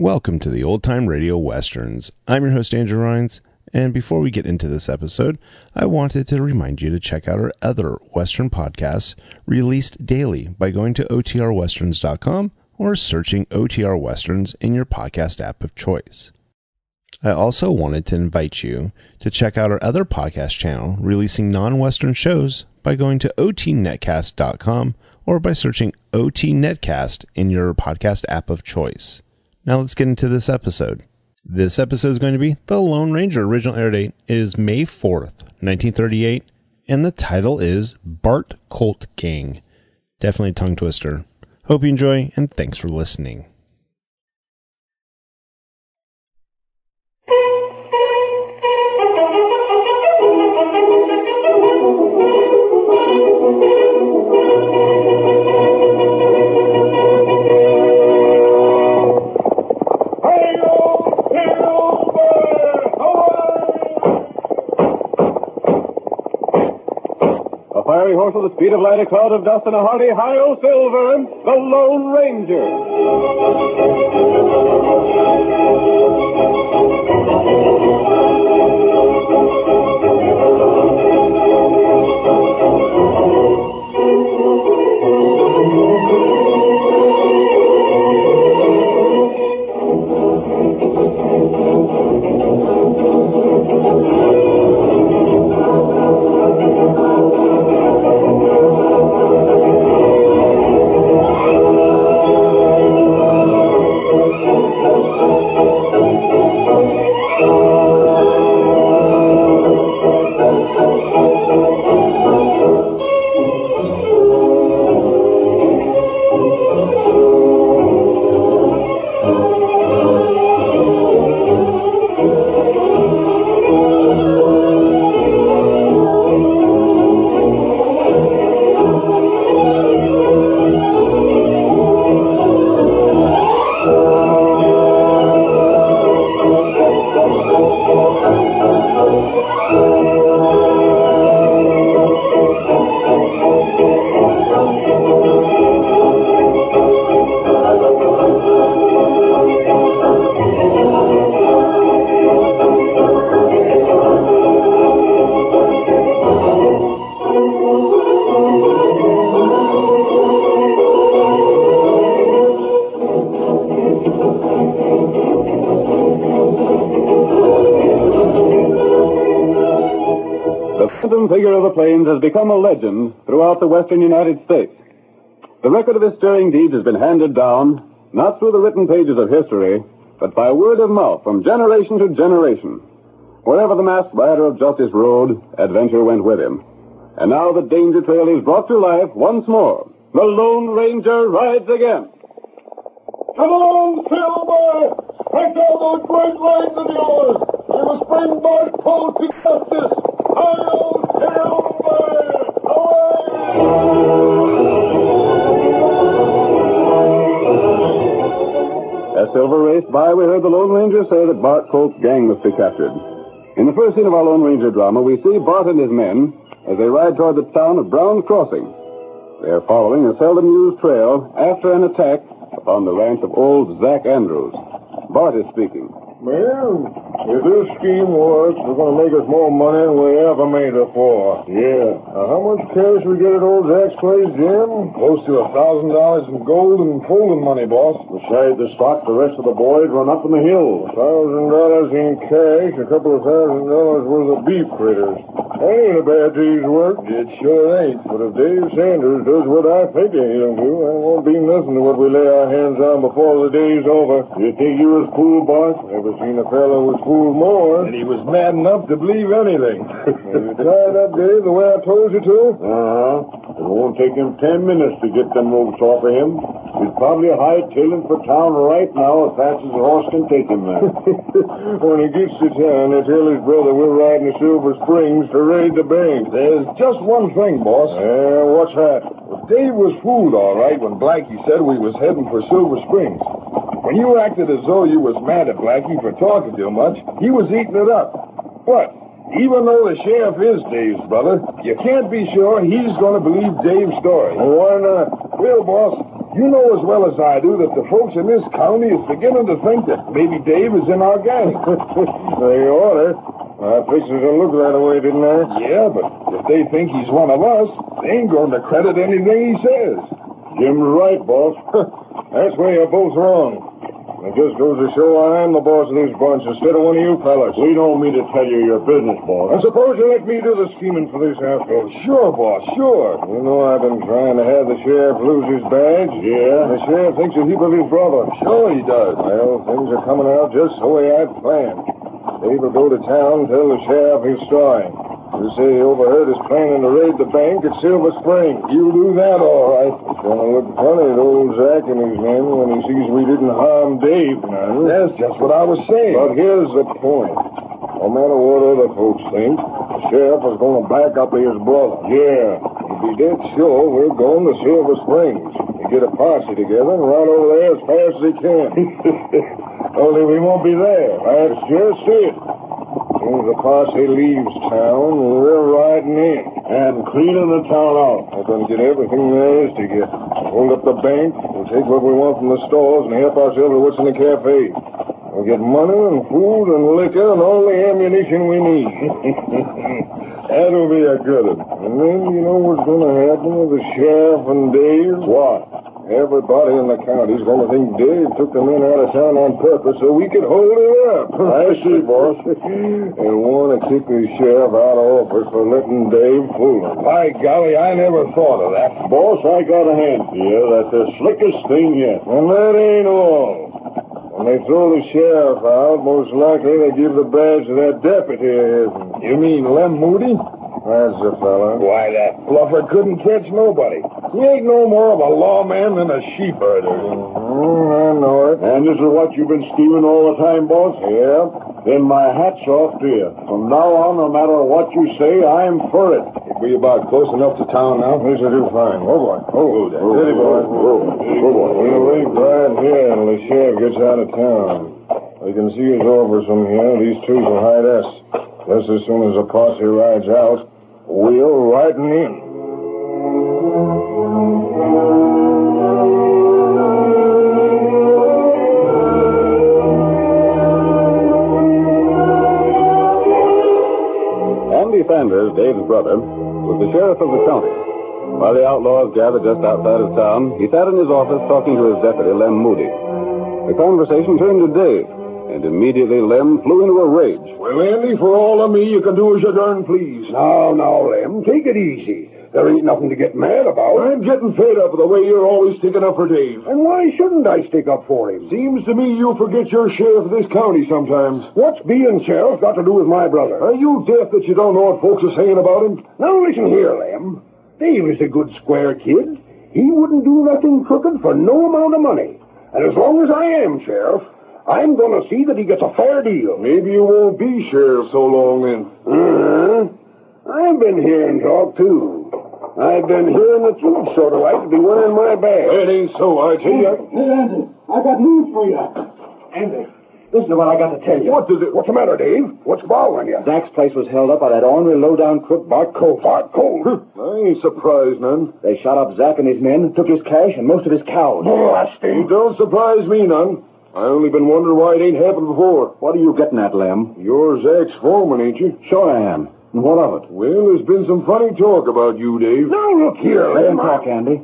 Welcome to the Old Time Radio Westerns. I'm your host, Andrew Rhines, and before we get into this episode, I wanted to remind you to check out our other Western podcasts released daily by going to otrwesterns.com or searching OTR Westerns in your podcast app of choice. I also wanted to invite you to check out our other podcast channel releasing non-Western shows by going to otnetcast.com or by searching OT Netcast in your podcast app of choice. Now let's get into this episode. This episode is going to be The Lone Ranger. Original air date is May 4th, 1938, and the title is Bart, Colt Gang. Definitely a tongue twister. Hope you enjoy, and thanks for listening. Fiery horse with the speed of light, a cloud of dust, and a hearty hi-yo silver, the Lone Ranger. Figure of the plains has become a legend throughout the western United States. The record of his stirring deeds has been handed down, not through the written pages of history, but by word of mouth from generation to generation. Wherever the masked rider of justice rode, adventure went with him. And now the danger trail is brought to life once more. The Lone Ranger rides again. Come on, Silver! Strike out those great lines of yours! We must bring Bart Colt to justice! Hi-yo, Silver! As Silver raced by, we heard the Lone Ranger say that Bart Colt's gang must be captured. In the first scene of our Lone Ranger drama, we see Bart and his men as they ride toward the town of Brown's Crossing. They are following a seldom used trail after an attack upon the ranch of old Zach Andrews. Bart is speaking. Man, if this scheme works, we're going to make us more money than we ever made before. Yeah. Now, how much cash we get at old Zach's place, Jim? Close to $1,000 in gold and folding money, boss. Besides the stock, the rest of the boys run up in the hills. $1,000 in cash, a couple of $1,000 worth of beef critters. That ain't a bad day's work. It sure ain't. But if Dave Sanders does what I think he'll do, that won't be nothing to what we lay our hands on before the day's over. You think you was fooled, boss? Never seen a fellow was fooled more. And he was mad enough to believe anything. You tried that, Dave, the way I told you to? Uh-huh. It won't take him 10 minutes to get them ropes off of him. He's probably hightailing for town right now as fast as the horse can take him there. When he gets to town, he'll tell his brother we're riding to Silver Springs to raid the bank. There's just one thing, boss. What's that? Well, Dave was fooled, all right, when Blackie said we was heading for Silver Springs. When you acted as though you was mad at Blackie for talking too much, he was eating it up. But even though the sheriff is Dave's brother, you can't be sure he's going to believe Dave's story. Well, why not? Well, boss, You know as well as I do that the folks in this county is beginning to think that maybe Dave is in our gang. They oughta. I fixed it to look that way, didn't I? Yeah, but if they think he's one of us, they ain't going to credit anything he says. Jim's right, boss. That's where you're both wrong. It just goes to show I am the boss of this bunch instead of one of you fellas. We don't mean to tell you your business, boss. I suppose you let me do the scheming for this outfit. Sure, boss, sure. You know I've been trying to have the sheriff lose his badge. Yeah? The sheriff thinks a heap of his brother. Sure he does. Well, things are coming out just the way I'd planned. Dave will go to town and tell the sheriff his story. You say he overheard us planning to raid the bank at Silver Spring. You do that, all right. It's going to look funny to old Zach and his men when he sees we didn't harm Dave none. That's just what I was saying. But here's the point. No matter what other folks think, the sheriff is going to back up his brother. Yeah. He'll be dead sure we're going to Silver Springs. He get a posse together and run over there as fast as he can. Only we won't be there. That's just it. As soon as the posse leaves town, we're riding in. And cleaning the town out. We're going to get everything there is to get. Hold up the bank, we'll take what we want from the stores and help ourselves with what's in the cafe. We'll get money and food and liquor and all the ammunition we need. That'll be a good one. And then you know what's going to happen with the sheriff and Dave? What? Everybody in the county's going to think Dave took the men out of town on purpose so we could hold it up. I see, boss. And want to kick the sheriff out of office for letting Dave fool him. By golly, I never thought of that. Boss, I got a hand for you. That's the slickest thing yet. And that ain't all. When they throw the sheriff out, most likely they give the badge to that deputy of his. You mean Lem Moody? That's the fella. Why, that bluffer couldn't catch nobody. He ain't no more of a lawman than a sheep herder. I know it. And this is what you've been scheming all the time, boss? Yeah. Then my hat's off to you. From now on, no matter what you say, I'm for it. You'll be about close enough to town now. This will do fine. Oh, boy. Oh, steady, boy. We'll wait right here until the sheriff gets out of town. We can see his office from here. These trees will hide us. Just as soon as the posse rides out, we'll ride in. Andy Sanders, Dave's brother, was the sheriff of the county. While the outlaws gathered just outside of town, he sat in his office talking to his deputy, Lem Moody. The conversation turned to Dave, and immediately Lem flew into a rage. Well, Andy, for all of me, you can do as you darn please. Now, Lem, take it easy. There ain't nothing to get mad about. I'm getting fed up with the way you're always sticking up for Dave. And why shouldn't I stick up for him? Seems to me you forget you're sheriff of this county sometimes. What's being sheriff got to do with my brother? Are you deaf that you don't know what folks are saying about him? Now, listen here, Lem. Dave is a good square kid. He wouldn't do nothing crooked for no amount of money. And as long as I am sheriff, I'm going to see that he gets a fair deal. Maybe you won't be sheriff so long then. I've been hearing talk, too. I've been hearing that you'd sort of like to be wearing my badge. It ain't so, I tell you. Hey, Andy, I got news for you. Andy, this is what I got to tell you. What's the matter, Dave? What's bothering you? Zach's place was held up by that ornery, low-down crook, Bart Colt. Bart Colt? I ain't surprised none. They shot up Zach and his men, took his cash and most of his cows. Blasting. It don't surprise me none. I only been wondering why it ain't happened before. What are you getting at, Lem? You're Zach's foreman, ain't you? Sure I am. And what of it? Well, there's been some funny talk about you, Dave. Now, look here, Let him talk, Andy.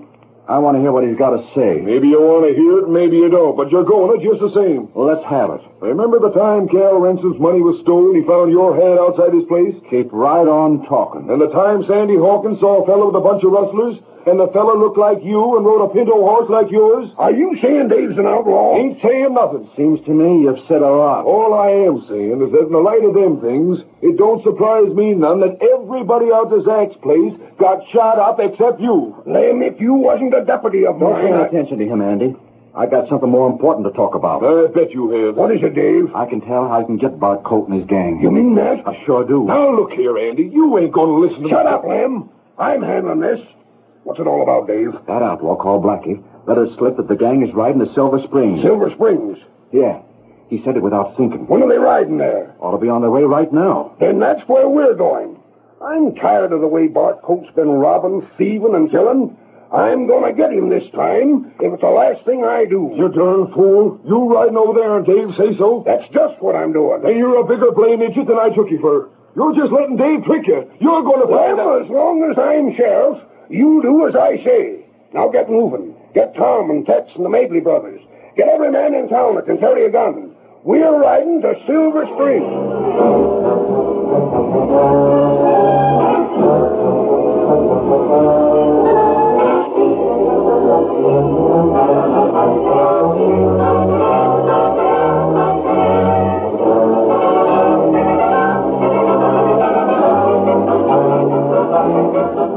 I want to hear what he's got to say. Maybe you want to hear it, maybe you don't, but you're going it just the same. Well, let's have it. Remember the time Cal Ransom's money was stolen? He found your hat outside his place? Keep right on talking. And the time Sandy Hawkins saw a fellow with a bunch of rustlers, and the fellow looked like you and rode a pinto horse like yours? Are you saying Dave's an outlaw? Ain't saying nothing. Seems to me you've said a lot. All I am saying is that in the light of them things, it don't surprise me none that everybody out to Zach's place got shot up except you. Lem, if you wasn't a deputy of Don't mine... pay attention to him, Andy. I got something more important to talk about. I bet you have. What is it, Dave? I can tell how I can get Bart Colt and his gang. You mean that? I sure do. Now look here, Andy. You ain't going to listen to me. Shut up, Lem. I'm handling this. What's it all about, Dave? That outlaw called Blackie let us slip that the gang is riding to Silver Springs. Silver Springs? Yeah. He said it without thinking. When are they riding there? Ought to be on their way right now. Then that's where we're going. I'm tired of the way Bart Colt's been robbing, thieving, and killing. I'm gonna get him this time, if it's the last thing I do. You darn fool. You riding over there and Dave say so? That's just what I'm doing. Then you're a bigger blame idiot than I took you for. You're just letting Dave trick you. You're going to find Well, out. as long as I'm sheriff, you do as I say. Now get moving. Get Tom and Tex and the Mabley brothers. Get every man in town that can carry a gun. We're riding to Silver Spring.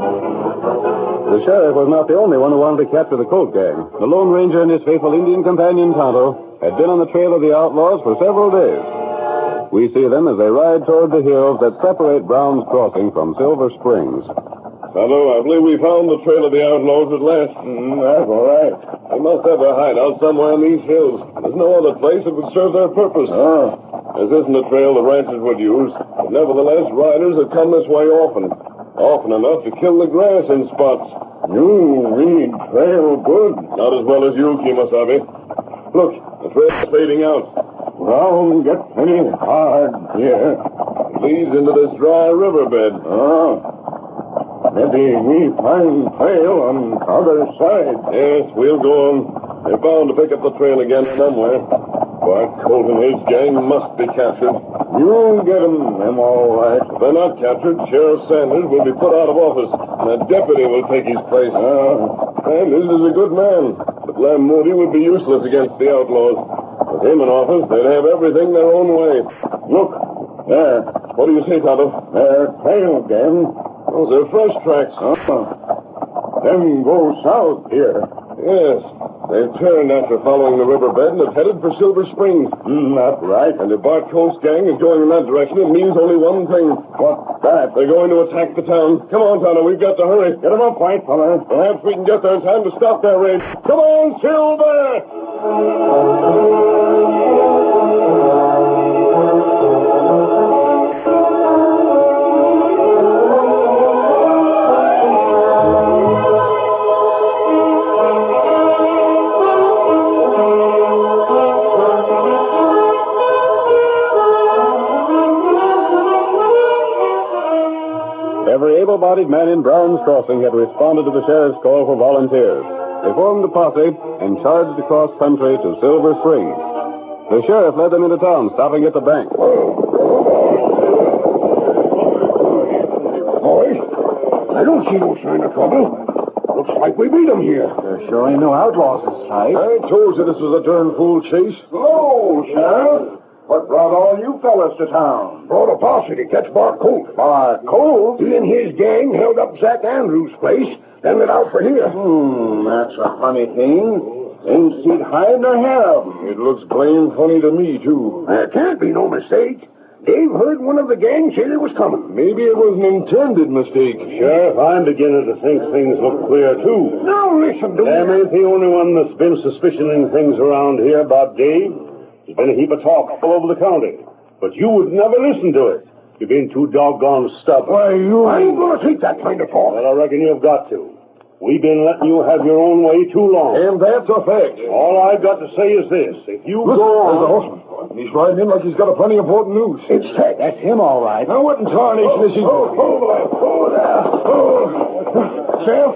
The sheriff was not the only one who wanted to capture the Colt gang. The Lone Ranger and his faithful Indian companion, Tonto, had been on the trail of the outlaws for several days. We see them as they ride toward the hills that separate Brown's Crossing from Silver Springs. Tonto, I believe we found the trail of the outlaws at last. That's all right. They must have a hideout somewhere in these hills. There's no other place that would serve their purpose. This isn't a trail the ranchers would use, but nevertheless, riders have come this way often enough to kill the grass in spots. You read trail good. Not as well as you, Kemosabe. Look, the trail's fading out. Ground gets pretty hard here. It leads into this dry riverbed. Maybe we find trail on the other side. Yes, we'll go on. They're bound to pick up the trail again somewhere. Bart, Colt, and his gang must be captured. You'll get them all right. If they're not captured, Sheriff Sanders will be put out of office, and a deputy will take his place. Sanders is a good man, but Lamb Moody would be useless against the outlaws. With him in office, they'd have everything their own way. Look, there. What do you say, Tonto? They're trail again. Those are fresh tracks. Them go south here. Yes. They've turned after following the riverbed and have headed for Silver Springs. That's right. And if Bart Colt's gang is going in that direction, it means only one thing. What's that? They're going to attack the town. Come on, Tonto, we've got to hurry. Get them up, white fella. Perhaps we can get there in time to stop their raid. Come on, Silver! Every able-bodied man in Brown's Crossing had responded to the sheriff's call for volunteers. They formed a posse and charged across country to Silver Springs. The sheriff led them into town, stopping at the bank. Boys, I don't see no sign of trouble. Looks like we beat them here. There sure ain't no outlaws in sight. I told you this was a darn fool chase. Hello, Sheriff. What brought all you fellas to town? Brought a posse to catch Bart Colt. Bart Colt? He and his gang held up Zach Andrews' place, then lit out for here. That's a funny thing. Ain't seen hide nor hair of 'em. It looks blame funny to me, too. There can't be no mistake. Dave heard one of the gang say they was coming. Maybe it was an intended mistake. Sheriff, I'm beginning to think things look clear, too. Now listen to Sam me. ain't the only one that's been suspicioning things around here about Dave. There's been a heap of talk all over the county. But you would never listen to it. You've been too doggone stubborn. Why, I ain't gonna take that kind of talk. Well, I reckon you've got to. We've been letting you have your own way too long. And that's a fact. All I've got to say is this. If you go on... There's the horseman. He's riding in like he's got a plenty important news. It's Tex. That's him, all right. Now, what in tarnation is he... Sheriff,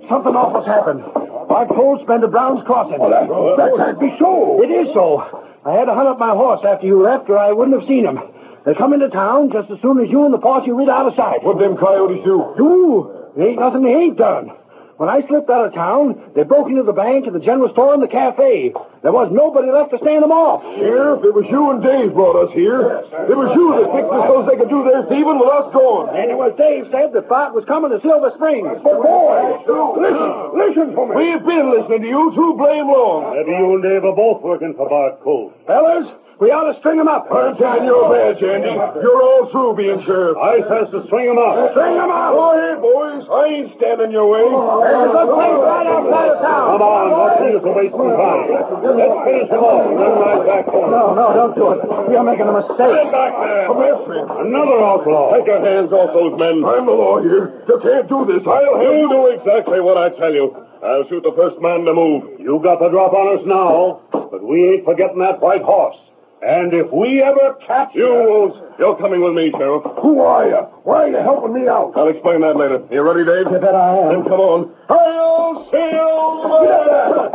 Something awful's happened. Bart Colt's been to Brown's Crossing. that can't be so. It is so. I had to hunt up my horse after you left, or I wouldn't have seen him. They come into town just as soon as you and the posse rid out of sight. What them coyotes do? There ain't nothing they ain't done. When I slipped out of town, they broke into the bank and the general store and the cafe. There was nobody left to stand them off. Sheriff, it was you and Dave brought us here. It was you that fixed us so they could do their thieving with us gone. And it was Dave said that Bart was coming to Silver Springs. But boys, listen to me. We've been listening to you too blame long. Maybe you and Dave are both working for Bart Colt. Fellas, We ought to string him up. I'm taking your badge, Andy. You're all through being sheriff. I says to string him up. String him up! Go ahead, boys. I ain't standing your way. There's a place right outside of town. Come on, let's leave the waste some time. Let's finish him off and then ride back home. No, don't do it. You're making a mistake. Stand back there. Another outlaw. Take your hands off those men. I'm the law here. You can't do this. You do exactly what I tell you. I'll shoot the first man to move. You got the drop on us now, but we ain't forgetting that white horse. And if we ever catch You won't. You're coming with me, Sheriff. Who are you? Why are you helping me out? I'll explain that later. You ready, Dave? You bet I am. Then come on. Hail Silver!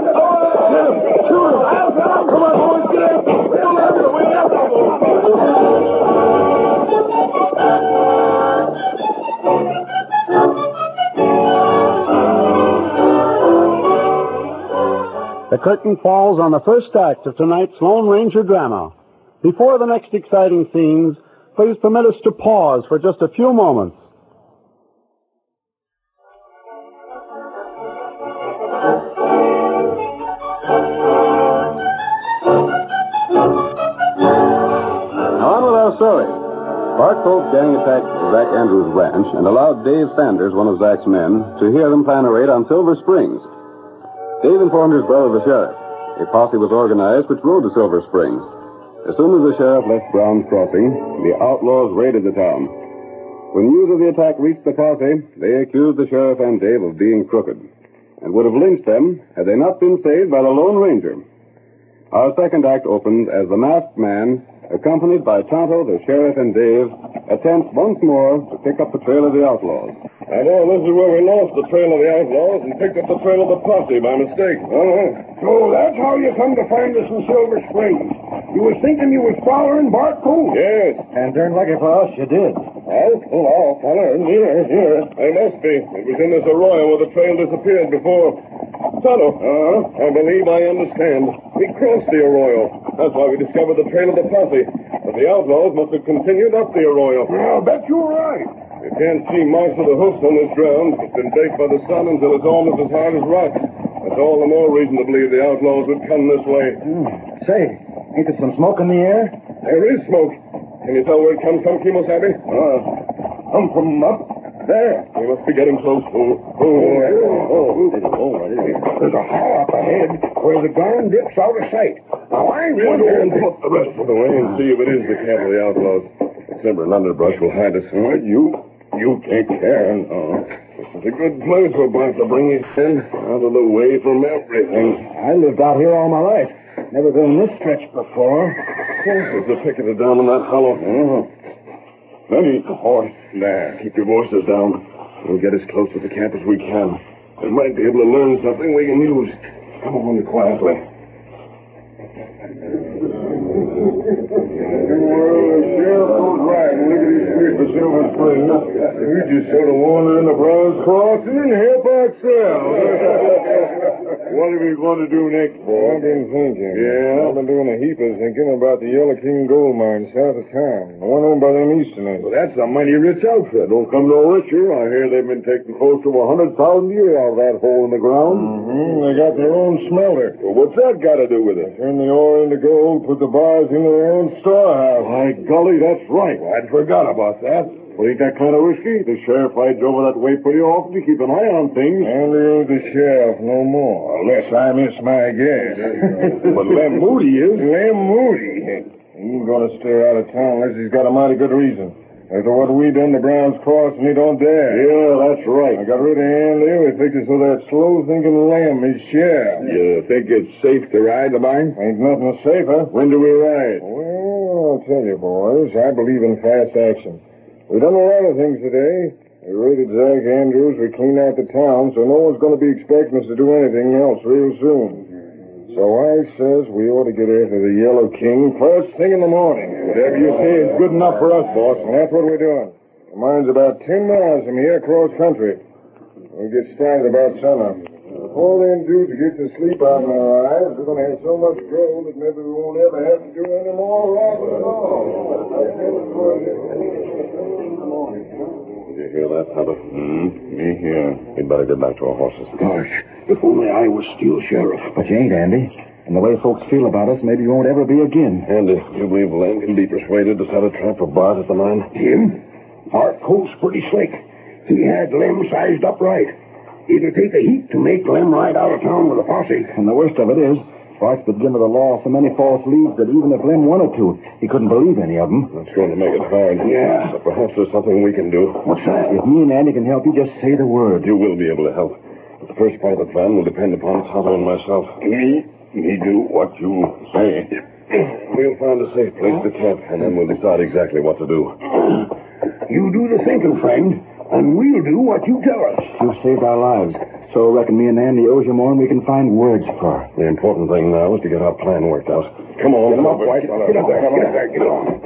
Come on, boys, get after him. The curtain falls on the first act of tonight's Lone Ranger drama. Before the next exciting scenes, please permit us to pause for just a few moments. Now on with our story. Bart Colt's gang attacked Zach Andrews' ranch and allowed Dave Sanders, one of Zach's men, to hear them plan a raid on Silver Springs. Dave informed his brother, the sheriff. A posse was organized which rode to Silver Springs. As soon as the sheriff left Brown's Crossing, the outlaws raided the town. When news of the attack reached the posse, they accused the sheriff and Dave of being crooked and would have lynched them had they not been saved by the Lone Ranger. Our second act opened as the masked man, accompanied by Tonto, the sheriff, and Dave, attempt once more to pick up the trail of the outlaws. I know this is where we lost the trail of the outlaws and picked up the trail of the posse by mistake. So that's how you come to find us in Silver Springs. You was thinking you was following Bart Colt. Yes. And darn lucky for us, you did. Oh, fella, here. They must be. It was in this arroyo where the trail disappeared before. Tonto, I believe I understand. We crossed the arroyo. That's why we discovered the trail of the posse. But the outlaws must have continued up the arroyo. I'll bet you're right. You can't see marks of the hoofs on this ground. It's been baked by the sun until it's almost as hard as rock. That's all the more reason to believe the outlaws would come this way. Say, ain't there some smoke in the air? There is smoke. Can you tell where it comes from, Kimosabe? Come from up there. We must be getting close. There's a hollow up ahead where the ground dips out of sight. Now, I wonder... And put the rest of the way and see if it is the camp of the outlaws. The timber and underbrush will hide us. You take care. No. This is a good place for Bart to bring us in. Out of the way from everything. I lived out here all my life. Never been in this stretch before. There's a picketer down in that hollow. Ready? Horse. There. Keep your voices down. We'll get as close to the camp as we can. We might be able to learn something we can use. Come on quietly. Sheriff goes right. Look at his street for Silver Springs. We just sort of wander in the Browns Crossing and help ourselves. What are we going to do next, boy? I've been thinking. Yeah? I've been doing a heap of thinking about the Yellow King gold mine south of town. The one owned by them Easterners. Well, that's a mighty rich outfit. Don't come no richer. I hear they've been taking close to 100,000 a year out of that hole in the ground. They got their own smelter. Well, what's that got to do with it? Turn the ore into gold, put the bars into their own storehouse. By golly, that's right. Well, I'd forgot about that. Well, ain't that kind of risky? The sheriff rides over that way pretty often to keep an eye on things. And he ain't the sheriff no more. Unless I miss my guess. But Lem Moody is. Lem Moody. He ain't gonna stir out of town unless he's got a mighty good reason. After what we done to Brown's Cross, and he don't dare. Yeah, that's right. I got rid of Andy. We fixed it so that slow-thinking Lem is sheriff. You think it's safe to ride the mine? Ain't nothing safer. When do we ride? Well, I'll tell you, boys. I believe in fast action. We done a lot of things today. We raided Zach Andrews. We cleaned out the town, so no one's going to be expecting us to do anything else real soon. So I says we ought to get after the Yellow King first thing in the morning. Whatever you say is good enough for us, boss. And that's what we're doing. The mine's about 10 miles from here across country. We'll get started about sunup. Before them dudes get to sleep out in our eyes, we're going to have so much gold that maybe we won't ever have to do any more robbing at all. Did you hear that, Tonto? Me here. We'd better get back to our horses. Gosh, if only I was still sheriff. But you ain't, Andy. And the way folks feel about us, maybe you won't ever be again. Andy, you believe Lem can be persuaded to set a trap for Bart at the mine? Jim, Bart Colt's pretty slick. He had Lem sized up right. It'll take a heap to make Lem ride out of town with a posse. And the worst of it is, Bart's been given the law so many false leads that even if Lem wanted to, he couldn't believe any of them. That's going to make it hard. Yeah. But perhaps there's something we can do. What's that? If me and Andy can help you, just say the word. You will be able to help. But the first part of the plan will depend upon Tonto and myself. Me do what you say. We'll find a safe place to camp, and then we'll decide exactly what to do. You do the thinking, friend, and we'll do what you tell us. You've saved our lives. So I reckon me and Andy owes you more than we can find words for. The important thing now is to get our plan worked out. Come on. Get him up, White. Get up there. Get on.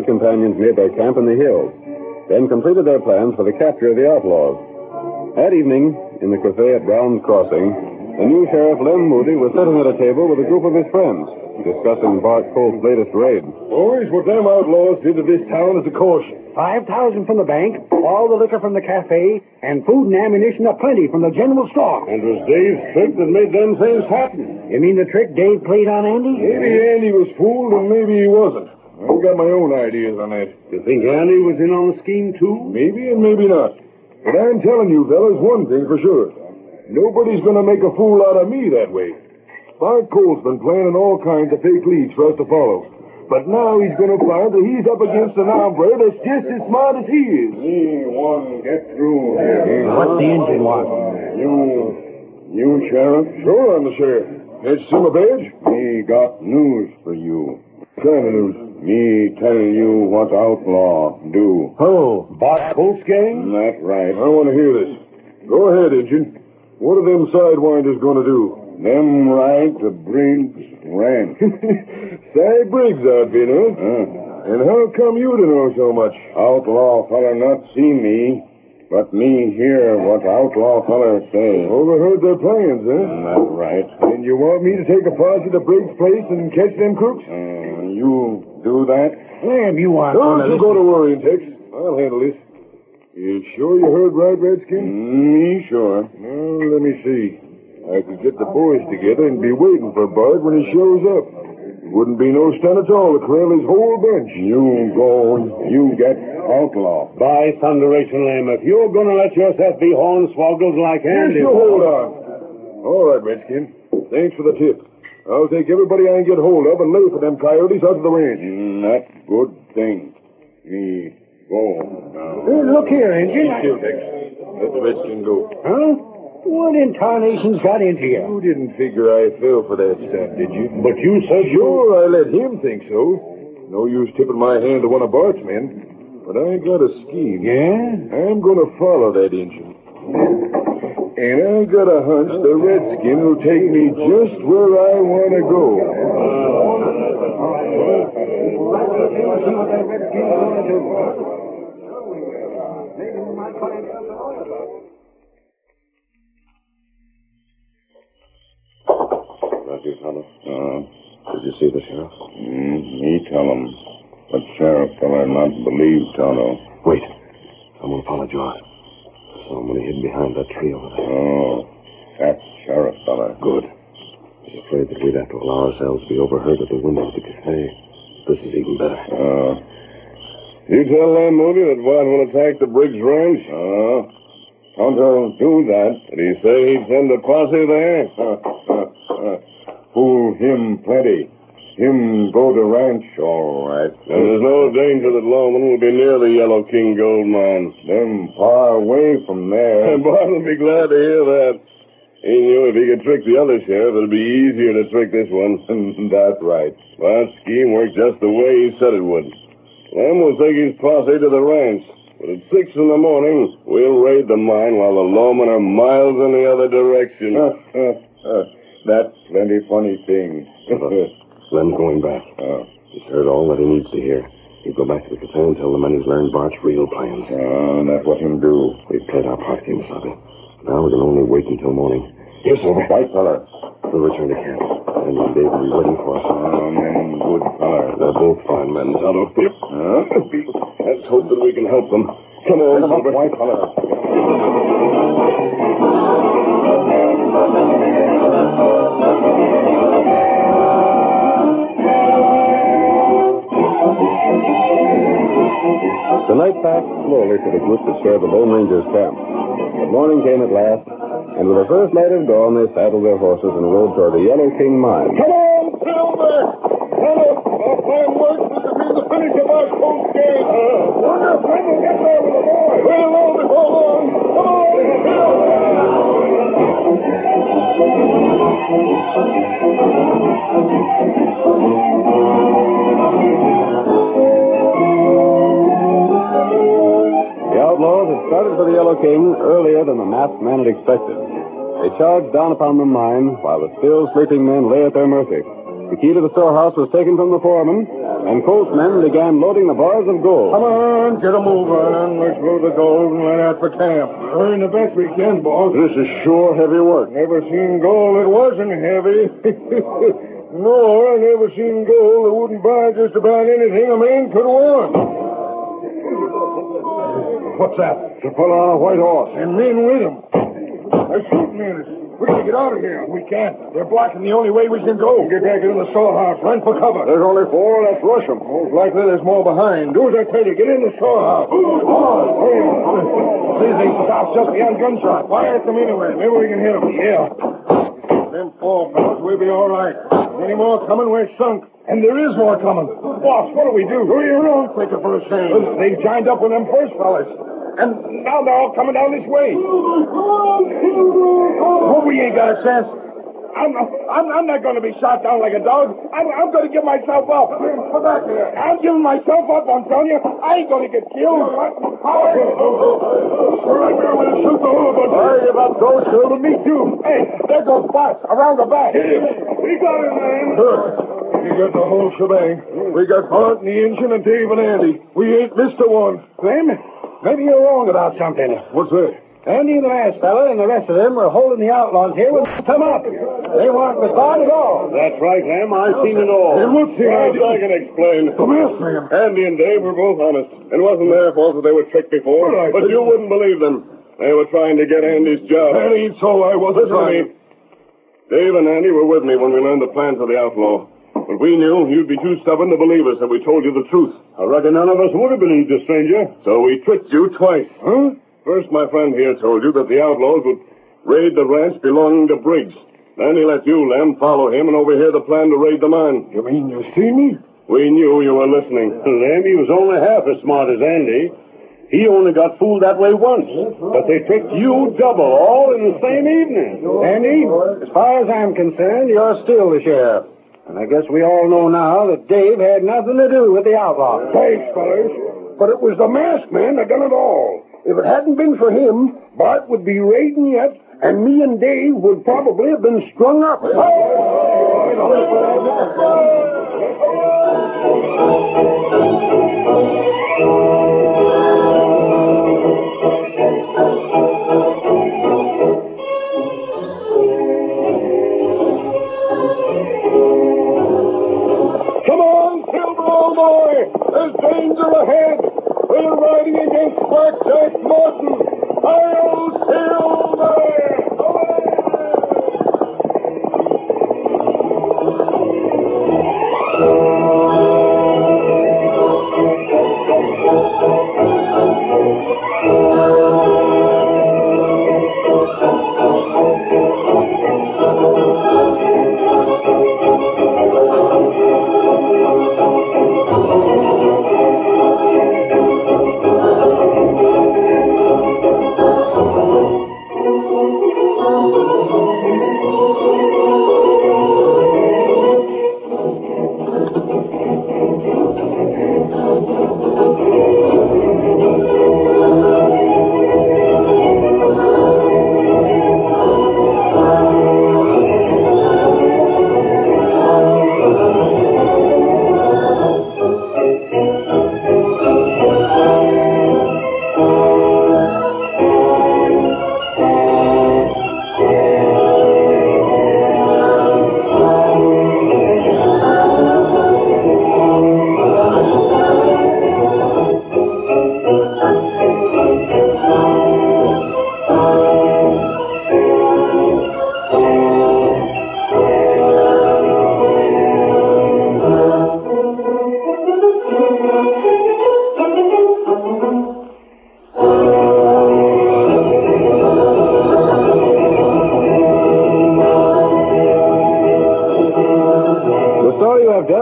Companions made their camp in the hills, then completed their plans for the capture of the outlaws. That evening, in the cafe at Brown's Crossing, the new sheriff, Lem Moody, was sitting at a table with a group of his friends, discussing Bart Colt's latest raid. Boys, what them outlaws did to this town is a caution. 5,000 from the bank, all the liquor from the cafe, and food and ammunition aplenty from the general store. And it was Dave's trick that made them things happen. You mean the trick Dave played on Andy? Maybe Andy was fooled and maybe he wasn't. I've got my own ideas on that. You think Andy was in on the scheme, too? Maybe and maybe not. But I'm telling you, fellas, one thing for sure. Nobody's going to make a fool out of me that way. Bart Colt's been planning all kinds of fake leads for us to follow. But now he's going to find that he's up against an hombre that's just as smart as he is. Me one get through here. What's the engine want? You sheriff? Sure, I'm the sheriff. Can't you see my badge? Me got news for you. What kind of news? Me tell you what outlaw do. Oh, Bart Colt's gang? That right. I want to hear this. Go ahead, Injun. What are them sidewinders going to do? Them ride to Briggs Ranch. Cy Briggs outfit, huh? And how come you to know so much? Outlaw feller not see me, but me hear what outlaw feller say. Overheard their plans, huh? That's right. And you want me to take a posse to Briggs' place and catch them crooks? You do that? Lem, you want Don't you go to worrying, Tex. I'll handle this. You sure you heard right, Redskin? Me sure. Well, let me see. I could get the boys together and be waiting for Bart when he shows up. It wouldn't be no stunt at all to trail his whole bunch. You go, you get outlaw. By thunderation, Lem, if you're going to let yourself be hornswoggled like Yes, Andy... you hold on. All right, Redskin. Thanks for the tip. I'll take everybody I can get hold of and lay for them coyotes out of the range. That's good thing. Me go now. Look here, Injun. Still, Tex. Let the Redskin go. Huh? What in tarnation's got into you? You didn't figure I fell for that stunt, did you? But you said Sure, I let him think so. No use tipping my hand to one of Bart's men. But I got a scheme. Yeah? I'm going to follow that engine. And I got a hunch the Redskin will take me just where I want to go. That you, Tonto? Did you see the sheriff? Me tell him. But sheriff feller not believe Tonto. Wait. Someone followed yours. Somebody hid behind that tree over there. Oh, that sheriff feller. Good. I was afraid that we'd have to allow ourselves to be overheard at the window of the cafe. This is even better. You tell Lem Moody that Bart will attack the Briggs Ranch? Tonto do that. Did he say he'd send a posse there? Fool him plenty. Him go to ranch, all right. And there's no danger that Loman will be near the Yellow King gold mine. Them far away from there. Bart will be glad to hear that. He knew if he could trick the other sheriff, it'd be easier to trick this one. That's right. Bart's scheme worked just the way he said it would. Lem will take his posse to the ranch. But at 6 in the morning, we'll raid the mine while the lawmen are miles in the other direction. That's plenty funny thing. Lem's going back. He's heard all that he needs to hear. He'd go back to the cafe and tell the men he's learned Bart's real plans. Oh, that's what he'll do. We've played our part, Kimasabi. Now we can only wait until morning. Yes, sir. White fella. We'll return to camp. And Dave will be waiting for us. Oh, man, good fella. They're both fine men, Tonto. Yep. Huh? Let's hope that we can help them. Come on, Silver. White fella. The night passed slowly for the group that shared the Lone Ranger's camp. But morning came at last, and with the first light of dawn, they saddled their horses and rode toward the Yellow King mine. Come on, Silver! Come on! Our plan works. This will be the finish of our Colt's game. Wonder if Red will get there with the boy. We'll know before long. Come on, The outlaws had started for the Yellow King earlier than the masked man had expected. They charged down upon the mine while the still sleeping men lay at their mercy. The key to the storehouse was taken from the foreman, and Colt's men began loading the bars of gold. Come on, get a move on. Let's load the gold and let out for camp. Earn the best we can, boss. This is sure heavy work. Never seen gold that wasn't heavy. No, I never seen gold that wouldn't buy just about anything a man could want. What's that? It's a fellow on a white horse. And men with him. They're shooting at us. We gotta get out of here. We can't. They're blocking the only way we can go. Get back into the storehouse. Run for cover. There's only 4. Let's rush them. Most likely there's more behind. Do as I tell you. Get in the storehouse. These things stop just beyond gunshot. Fire at them anyway. Maybe we can hit them. Yeah. Them 4 fellows, we'll be all right. Any more coming, we're sunk. And there is more coming. Boss, what do we do? Do your own quicker for a change. They joined up with them first fellas. And now they're all coming down this way. Oh, we ain't got a chance. I'm not going to be shot down like a dog. I'm going to give myself up. Come back here. I'm giving myself up, I'm telling you. I ain't going to get killed. Right there, we'll shoot the whole bunch. Hey, you about those Silver? Me too. Hey, there goes Bart, around the back. We got him, man. Good. You got the whole shebang. We got Bart and the engine and Dave and Andy. We ain't missed a one. Clem, maybe you're wrong about something. What's that? Andy the last fella and the rest of them were holding the outlaws here when they come up. They weren't with Bart at all. That's right, Lem. I've seen it all. Hey, what's the idea? I can explain. The masked man. Andy and Dave were both honest. It wasn't their fault that they were tricked before. But you wouldn't believe them. They were trying to get Andy's job. That ain't so. I wasn't trying. Dave and Andy were with me when we learned the plans of the outlaw. But we knew you'd be too stubborn to believe us that we told you the truth. I reckon none of us would have believed the stranger. So we tricked you twice. Huh? First, my friend here told you that the outlaws would raid the ranch belonging to Briggs. Then he let you, Lem, follow him and overhear the plan to raid the mine. You mean you see me? We knew you were listening. Lem, he was only half as smart as Andy. He only got fooled that way once. But they tricked you double, all in the same evening. Andy, as far as I'm concerned, you're still the sheriff. And I guess we all know now that Dave had nothing to do with the outlaw. Thanks, fellas. But it was the masked man that done it all. If it hadn't been for him, Bart would be raiding yet, and me and Dave would probably have been strung up. Come on, Silver, old boy. There's danger ahead. We're riding against Blackjack Morton. I'll Silver! Away!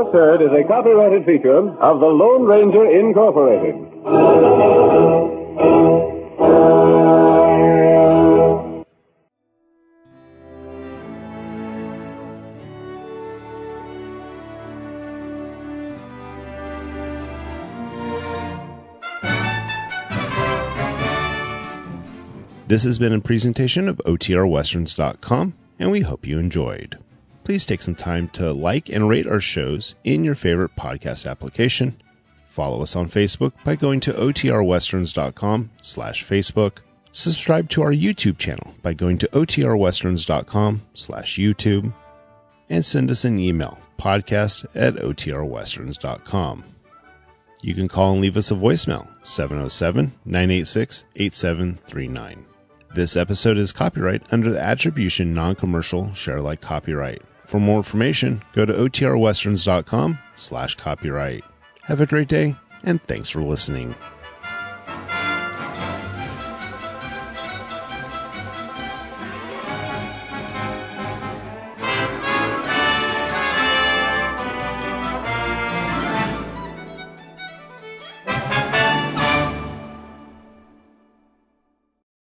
just heard is a copyrighted feature of the Lone Ranger Incorporated. This has been a presentation of OTRWesterns.com, and we hope you enjoyed. Please take some time to like and rate our shows in your favorite podcast application. Follow us on Facebook by going to OTRWesterns.com/Facebook. Subscribe to our YouTube channel by going to OTRWesterns.com/YouTube. And send us an email, podcast@OTRWesterns.com. You can call and leave us a voicemail, 707-986-8739. This episode is copyright under the Attribution Non-Commercial Share-alike copyright. For more information, go to OTRWesterns.com/copyright. Have a great day, and thanks for listening.